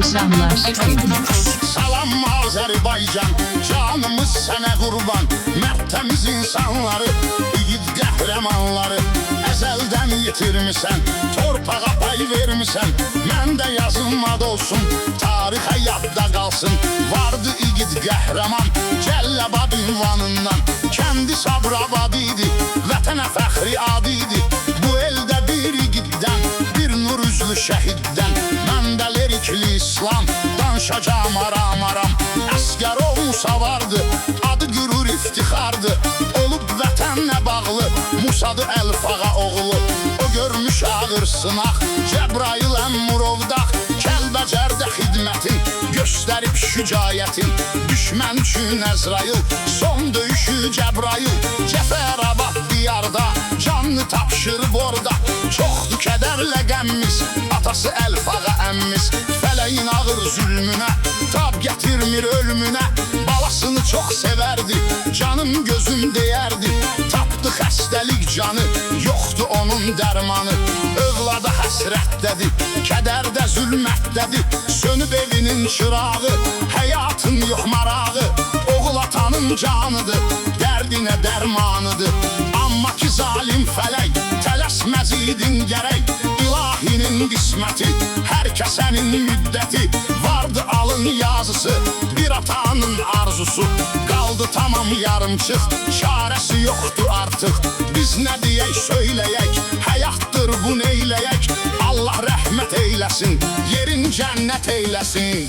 Padişahlar. Salam Azerbaycan, canımız sənə qurban. Mərtəmiz insanları, yiğit qəhrəmanları əzəldən yitirmisən, torpağa pay vermisən. Məndə yazılmad olsun, tarixə yadda qalsın. Vardı yiğit qəhrəman, Cəllabad ünvanından. Kəndi Sabirabad idi, vətənə fəxri ad idi. Bu eldə bir yiğitdən, bir nur üzlü şəhiddən. Məndə lerikli İslam, danışacağım aram. Əsgərov Musa vardı, adı qürur iftixardı. Olub vətənlə bağlı, Musadı Əlfağa oğlu. O görmüş ağır sınaq, Cəbrail Əmmurovdaq. Kəlbəcərdə xidmətin, göstərib şücayətin. Düşmən üçün Əzrail, son döyüşü Cəbrail. Cəfərabad diyarda, canını tapşırıb orada. Çoxdu kədərlə qəmmiz, atası Əlfağa əmmiz. Fələyin ağır zülmünə, tab gətirmir ölümünə. Balasını çox sevərdi, canım gözüm deyərdi. Tapdı xəstəlik canı, yoxdu onun dərmanı. Övlada həsrətdədir, kədərdə zülmətdədir. Sönüb evinin çırağı, həyatın yox marağı. Oğul atanın canıdır, dərdinə dərmanıdır. Amma ki zalim fələk, tələsməz idin gərək. İlahinin qisməti, hər kəsənin müddəti. Vardı alın yazısı, bir atanın arzusu. Qaldı tamam yarımçıq, çarəsi yoxdur artıq. Biz nə deyək söyləyək, həyatdır bu neyləyək. Allah rəhmət eyləsin, yerin cənnət eyləsin.